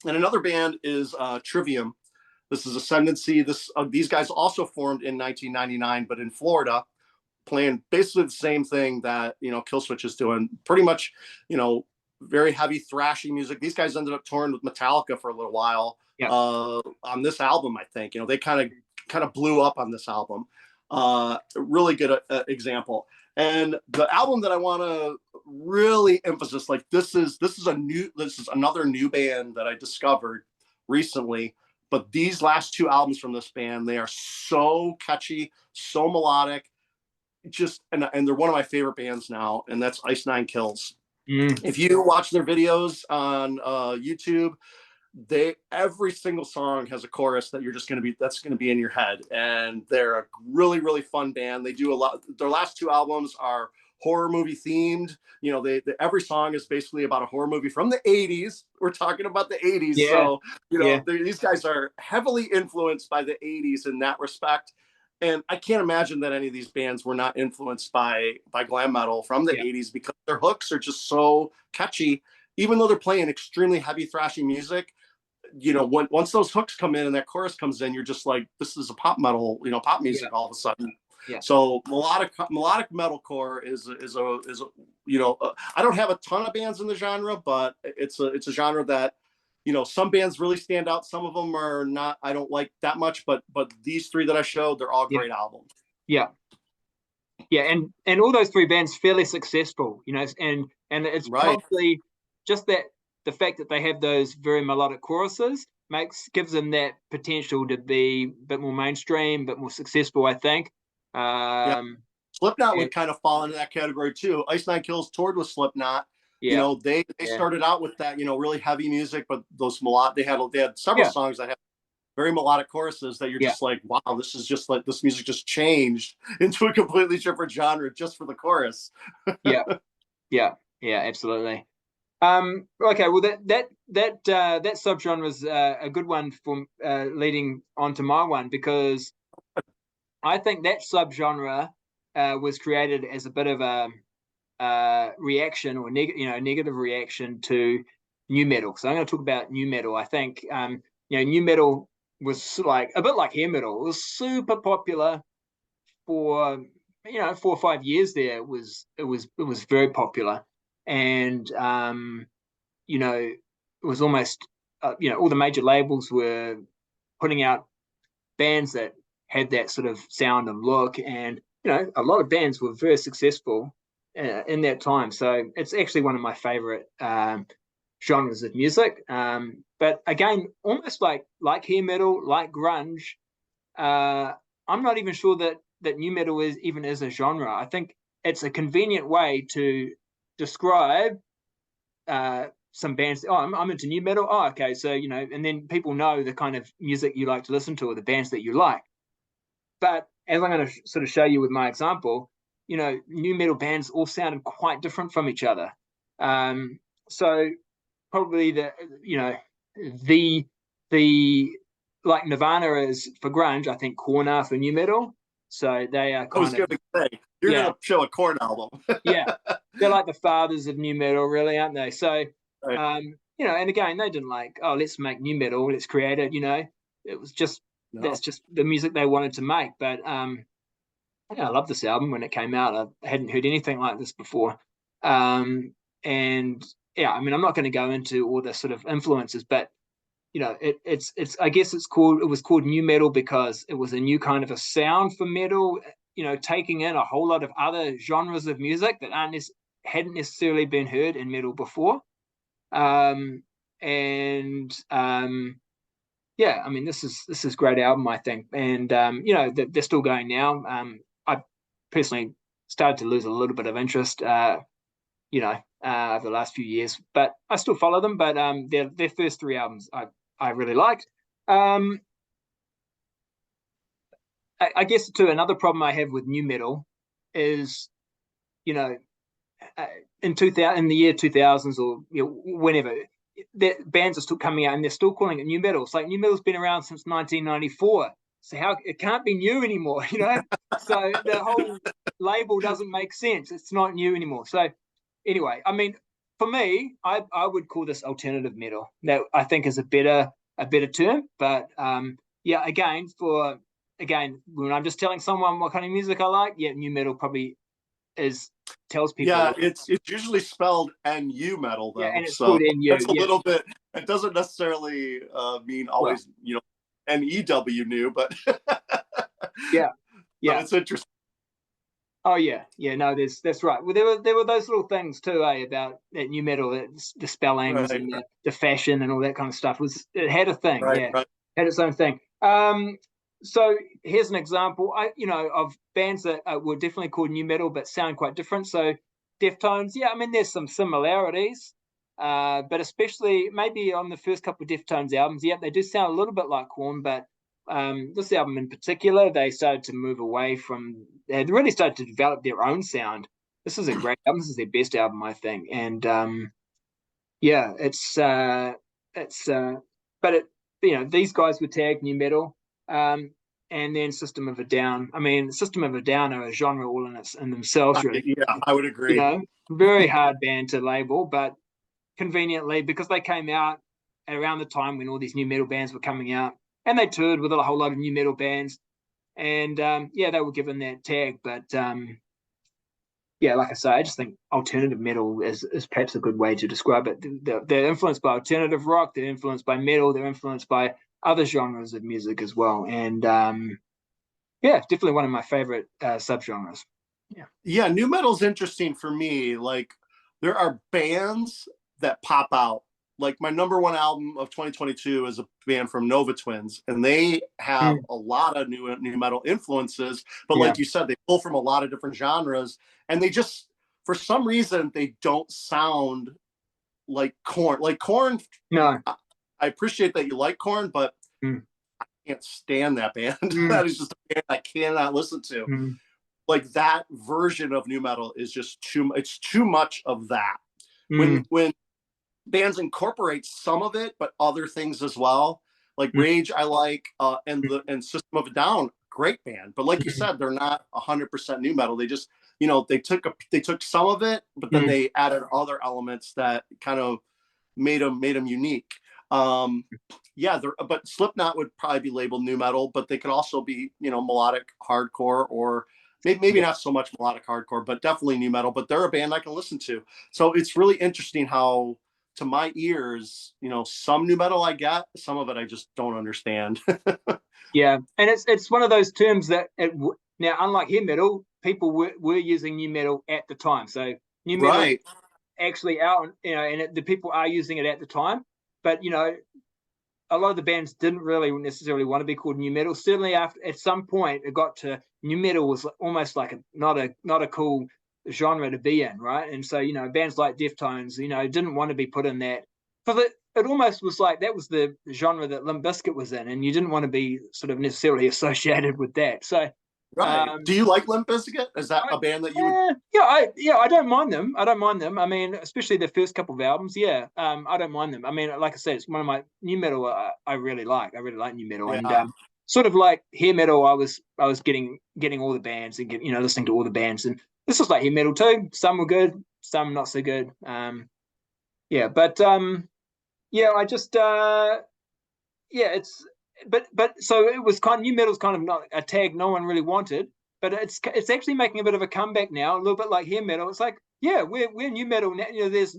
And another band is Trivium. This is Ascendancy. These guys also formed in 1999, but in Florida, playing basically the same thing that, you know, Killswitch is doing. Pretty much, you know, very heavy thrashy music. These guys ended up touring with Metallica for a little while on this album, I think. You know, they kind of blew up on this album. Really good example. And the album that I want to really emphasize, like this is another new band that I discovered recently. But these last two albums from this band, they are so catchy, so melodic, and they're one of my favorite bands now, and that's Ice Nine Kills. If you watch their videos on YouTube, every single song has a chorus that that's going to be in your head, and they're a really, really fun band. They do a lot. Their last two albums are horror movie themed. You know, every song is basically about a horror movie from the 80s. We're talking about the 80s. Yeah. So, you know, these guys are heavily influenced by the 80s in that respect. And I can't imagine that any of these bands were not influenced by glam metal from the 80s, because their hooks are just so catchy. Even though they're playing extremely heavy thrashy music, you know, once those hooks come in and that chorus comes in, you're just like, this is a pop metal, you know, pop music all of a sudden. Yeah. So melodic metalcore is a you know, I don't have a ton of bands in the genre, but it's a genre that, you know, some bands really stand out. Some of them are not, I don't like that much, but these three that I showed, they're all great albums. Yeah. Yeah. And all those three bands fairly successful, you know, and it's probably just that the fact that they have those very melodic choruses gives them that potential to be a bit more mainstream, a bit more successful, I think. Slipknot would kind of fall into that category too. Ice Nine Kills toured with Slipknot. You know, they started out with that, you know, really heavy music, but those they had several songs that had very melodic choruses that you're just like, wow, this is just like, this music just changed into a completely different genre just for the chorus. Yeah, absolutely. Okay, well that subgenre is a good one for leading on to my one, because I think that subgenre was created as a bit of a reaction or negative reaction to new metal. So I'm going to talk about new metal. I think new metal was like a bit like hair metal. It was super popular for 4 or 5 years there. It was very popular, and it was almost all the major labels were putting out bands that had that sort of sound and look, and a lot of bands were very successful in that time. So it's actually one of my favorite genres of music. But again, almost like hair metal, like grunge, I'm not even sure that new metal is a genre. I think it's a convenient way to describe some bands. Oh, I'm into new metal. Oh, okay. So, and then people know the kind of music you like to listen to or the bands that you like. But as I'm going to sort of show you with my example, new metal bands all sounded quite different from each other. So probably the like Nirvana is for grunge, I think Korn are for new metal. So they are I was going to say, you're going to show a Korn album. Yeah. They're like the fathers of new metal, really, aren't they? So, and again, they didn't like, oh, let's make new metal, let's create it, It was just, that's just the music they wanted to make. But I love this album when it came out. I hadn't heard anything like this before. And yeah, I mean, I'm not going to go into all the sort of influences, but it's I guess it was called new metal because it was a new kind of a sound for metal, taking in a whole lot of other genres of music that hadn't necessarily been heard in metal before. Yeah, I mean, this is a great album, I think, and they're still going now. I personally started to lose a little bit of interest, over the last few years, but I still follow them. But their first three albums I really liked. I guess too, another problem I have with new metal is, in the year 2000s or whenever, bands are still coming out and they're still calling it new metal. It's like new metal's been around since 1994. So how it can't be new anymore, So the whole label doesn't make sense. It's not new anymore. So anyway, I mean, for me, I would call this alternative metal. That I think is a better term. But yeah, again, when I'm just telling someone what kind of music I like, yeah, new metal probably tells people. Yeah, it's usually spelled NU metal though. Yeah, and it's So called NU. that's a little bit. It doesn't necessarily mean always, NEW new, but yeah, but it's interesting. Oh yeah, no, that's right. Well, there were those little things too, about that new metal, the spellings and the fashion and all that kind of stuff. It had a thing, right. Had its own thing. So here's an example, of bands that were definitely called new metal but sound quite different. So Deftones, yeah, I mean there's some similarities, but especially maybe on the first couple of Deftones albums, yeah, they do sound a little bit like Korn, but this album in particular, they started to move away from. They really started to develop their own sound. This is a great album. This is their best album, I think. And yeah, but these guys were tagged new metal, and then System of a Down. I mean, System of a Down are a genre all in themselves, really. Yeah, I would agree. Very hard band to label, but conveniently because they came out at around the time when all these new metal bands were coming out. And they toured with a whole lot of new metal bands, and they were given that tag. But like I say, I just think alternative metal is perhaps a good way to describe it. They're influenced by alternative rock, they're influenced by metal, they're influenced by other genres of music as well. And definitely one of my favorite subgenres. Yeah, new metal's interesting for me. Like, there are bands that pop out. Like, my number one album of 2022 is a band from Nova Twins, and they have a lot of new metal influences. But like you said, they pull from a lot of different genres, and they just, for some reason, they don't sound like Korn. Like Korn, no, I appreciate that you like Korn, but I can't stand that band. That is just a band I cannot listen to. Like, that version of new metal is just it's too much of that. When bands incorporate some of it, but other things as well. Like Rage, I like, and System of a Down, great band. But like you said, they're not 100% new metal. They just, they took some of it, but then they added other elements that kind of made them unique. But Slipknot would probably be labeled new metal, but they could also be, melodic hardcore, or maybe not so much melodic hardcore, but definitely new metal. But they're a band I can listen to. So it's really interesting how, to my ears, some new metal I get, some of it I just don't understand. Yeah, and it's one of those terms that now, unlike hair metal, people were using new metal at the time. So new metal actually out, and the people are using it at the time. But a lot of the bands didn't really necessarily want to be called new metal. Certainly, at some point, it got to new metal was almost like not a cool genre to be in, right? And so bands like Deftones, didn't want to be put in that. It almost was like that was the genre that Limp Bizkit was in, and you didn't want to be sort of necessarily associated with that. So, do you like Limp Bizkit? Is that a band that you would? I don't mind them. I mean, especially the first couple of albums. Yeah, I don't mind them. I mean, like I said, it's one of my new metal I really like. I really like new metal, and sort of like hair metal. I was getting all the bands and listening to all the bands, and this was like hair metal too. Some were good, some not so good. I just it's but so it was kind of, new metal's kind of not a tag no one really wanted, but it's actually making a bit of a comeback now, a little bit like hair metal. It's like, yeah, we're new metal now. There's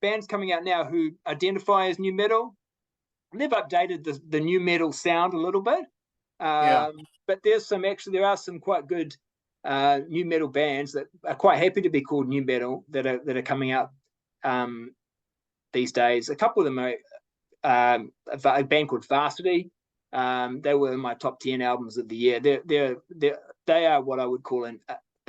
bands coming out now who identify as new metal. They've updated the new metal sound a little bit, but there are some quite good new metal bands that are quite happy to be called new metal that are coming out these days. A couple of them are a band called Varsity. They were in my top 10 albums of the year. They are what I would call a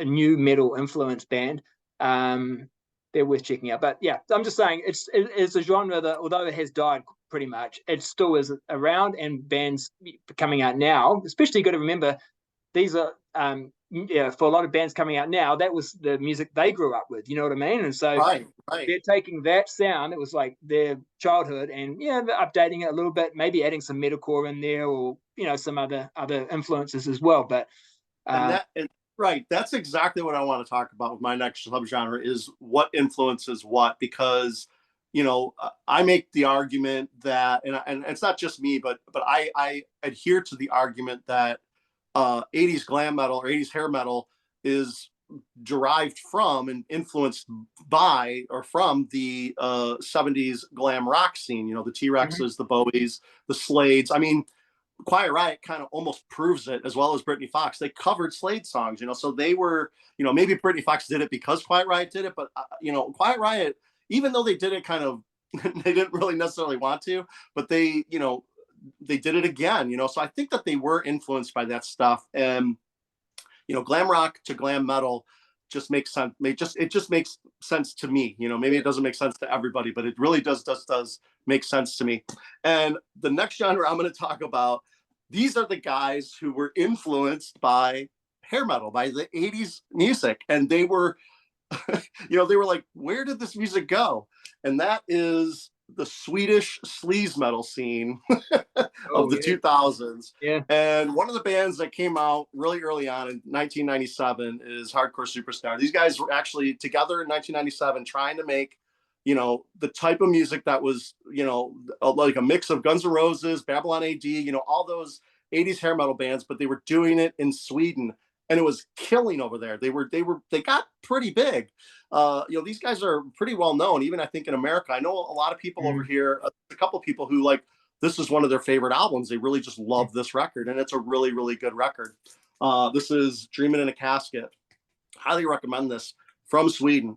new metal influence band. They're worth checking out. But yeah, I'm just saying it's a genre that, although it has died pretty much, it still is around, and bands coming out now, especially, you got to remember, these are for a lot of bands coming out now, that was the music they grew up with, you know what I mean? And so they're taking that sound, it was like their childhood, and they're updating it a little bit, maybe adding some metalcore in there, or some other influences as well. But and Right. That's exactly what I want to talk about with my next subgenre is what influences what, because, I make the argument that, and it's not just me, but I adhere to the argument that 80s glam metal or 80s hair metal is derived from and influenced by or from the 70s glam rock scene, the T-Rexes, the Bowies, the Slades. I mean, Quiet Riot kind of almost proves it, as well as Britney Fox. They covered Slade songs, so they were, maybe Britney Fox did it because Quiet Riot did it, but Quiet Riot, even though they did it kind of, they didn't really necessarily want to, but they did it again, So I think that they were influenced by that stuff, and glam rock to glam metal just makes sense. It just makes sense to me. Maybe it doesn't make sense to everybody, but it really does make sense to me. And the next genre I'm going to talk about, these are the guys who were influenced by hair metal, by the 80s music. And they were, they were like, where did this music go? And that is the Swedish sleaze metal scene of the 2000s. Yeah. And one of the bands that came out really early on in 1997 is Hardcore Superstar. These guys were actually together in 1997 trying to make, the type of music that was, like a mix of Guns N' Roses, Babylon AD, all those 80s hair metal bands, but they were doing it in Sweden. And it was killing over there. They got pretty big. These guys are pretty well known, even I think in America. I know a lot of people over here, a couple of people who this is one of their favorite albums. They really just love this record, and it's a really, really good record. This is Dreaming in a Casket. Highly recommend this, from Sweden.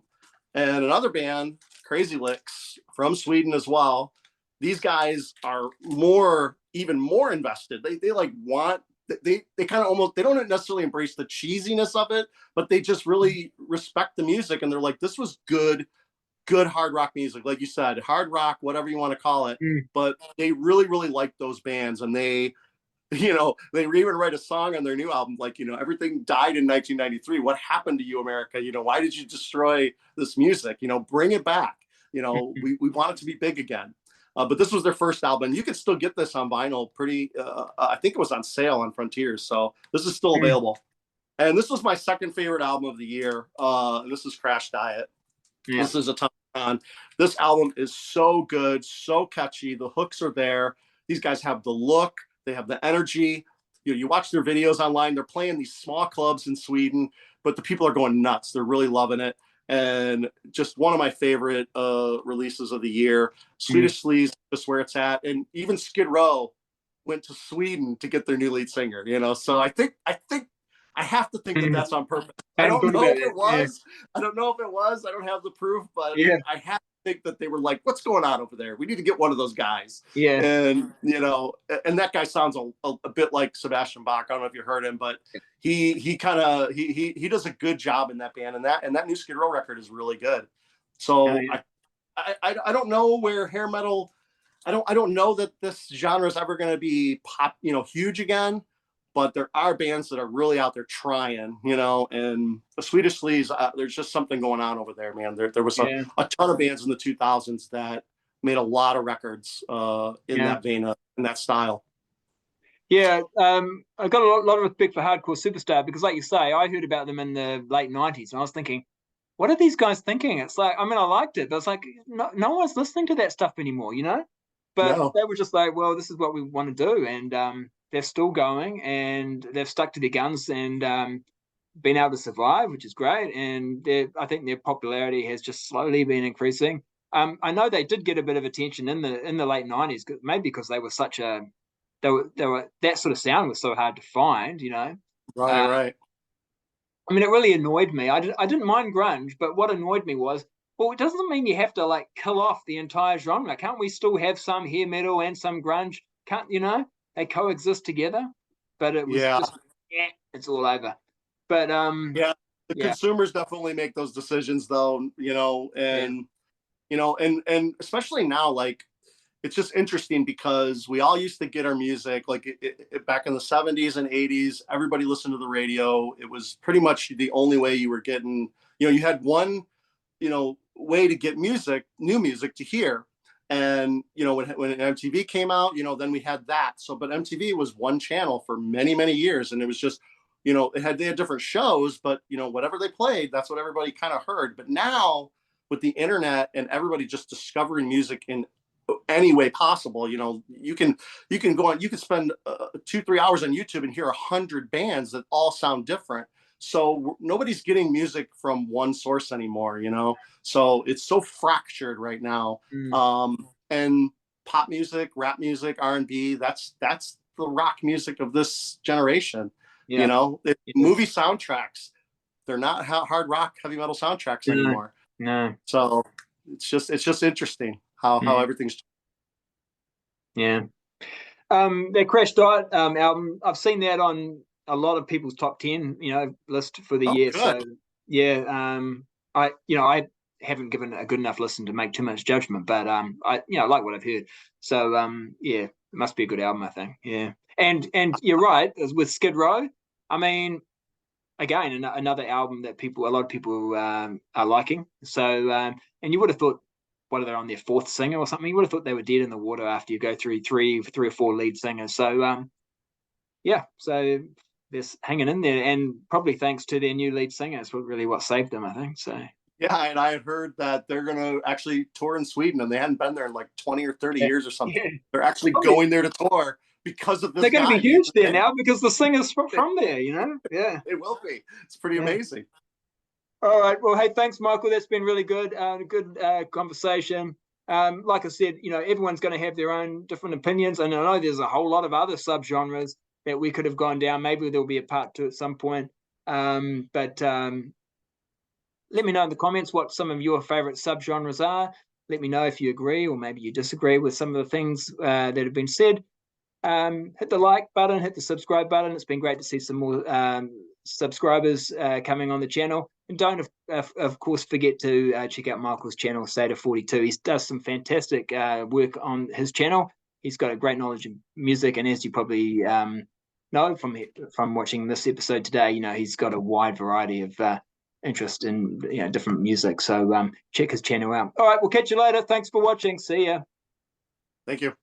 And another band, Crazy Licks, from Sweden as well. These guys are even more invested. They want, they kind of almost, they don't necessarily embrace the cheesiness of it, but they just really respect the music, and they're like, this was good hard rock music, like you said, hard rock, whatever you want to call it. But they really, really like those bands, and they even write a song on their new album, like, everything died in 1993. What happened to you, America? Why did you destroy this music? Bring it back. We want it to be big again. But this was their first album. You can still get this on vinyl pretty, I think it was on sale on Frontiers. So this is still available. And this was my second favorite album of the year. This is Crash Diet. Yeah. This is a ton of fun. This album is so good, so catchy. The hooks are there. These guys have the look. They have the energy. You watch their videos online. They're playing these small clubs in Sweden, but the people are going nuts. They're really loving it. And just one of my favorite releases of the year. Swedish Sleaze, just where it's at. And even Skid Row went to Sweden to get their new lead singer, So I think I have to think that that's on purpose. I don't know if it was. I don't know if it was. I don't have the proof, but I have to think that they were like, what's going on over there? We need to get one of those guys. Yeah. And, and that guy sounds a bit like Sebastian Bach. I don't know if you heard him, but he kind of, he does a good job in that band, and that new Skid Row record is really good. So I don't know where hair metal, I don't know that this genre is ever going to be huge again. But there are bands that are really out there trying, and the Swedish Sleaze, there's just something going on over there, man. There was a ton of bands in the 2000s that made a lot of records in that vein, in that style. Yeah, I got a lot of respect for Hardcore Superstar because, like you say, I heard about them in the late 90s, and I was thinking, what are these guys thinking? It's like, I mean, I liked it, but it's like, no one's listening to that stuff anymore, But they were just like, well, this is what we want to do, and they're still going, and they've stuck to their guns and been able to survive, which is great. And I think their popularity has just slowly been increasing. I know they did get a bit of attention in the late 90s, maybe because they were they were that sort of sound was so hard to find, Right. I mean, it really annoyed me. I didn't mind grunge, but what annoyed me was, well, it doesn't mean you have to kill off the entire genre. Can't we still have some hair metal and some grunge? Can't they coexist together? But it was just it's all over. But the consumers definitely make those decisions, though. And and especially now, it's just interesting because we all used to get our music back in the 70s and 80s. Everybody listened to the radio. It was pretty much the only way you were getting. You had one way to get new music to hear. And, when MTV came out, then we had that. So, but MTV was one channel for many, many years. And it was just you know, they had different shows, but you know, whatever they played, that's what everybody kind of heard. But now with the internet and everybody just discovering music in any way possible, you know, you can go on, you can spend 2-3 hours on YouTube and hear 100 bands that all sound different. So nobody's getting music from one source anymore, you know. So it's so fractured right now. And pop music, rap music, R&B, that's the rock music of this generation. Yeah. You know, movie soundtracks, they're not hard rock, heavy metal soundtracks anymore. No. So it's just interesting how everything's. Yeah. That Crash Diet album, I've seen that on a lot of people's top 10, you know, list for the year. Good. So yeah, I haven't given a good enough listen to make too much judgment, but I like what I've heard. So yeah, it must be a good album, I think. Yeah. And you're right, with Skid Row. I mean, again, another album that a lot of people are liking. So and you would have thought, what are they on their fourth singer or something? You would have thought they were dead in the water after you go through three or four lead singers. So yeah, so they're hanging in there, and probably thanks to their new lead singer is really what saved them, I think. So yeah, and I had heard that they're going to actually tour in Sweden, and they hadn't been there in like 20 or 30 years or something. Yeah. They're actually going there to tour because of this. They're going to be huge there now because the singer's from there, you know? Yeah. It will be. It's pretty amazing. All right. Well, hey, thanks, Michael. That's been really good. Good conversation. Like I said, you know, everyone's going to have their own different opinions. And I know there's a whole lot of other subgenres that we could have gone down. Maybe there'll be a part 2 at some point. But let me know in the comments what some of your favorite subgenres are. Let me know if you agree or maybe you disagree with some of the things that have been said. Hit the like button, hit the subscribe button. It's been great to see some more subscribers coming on the channel. And don't, of course, forget to check out Michael's channel, Sador42. He does some fantastic work on his channel. He's got a great knowledge of music, and as you probably know from watching this episode today, you know, he's got a wide variety of interest in different music. So check his channel out. All right, we'll catch you later. Thanks for watching. See ya. Thank you.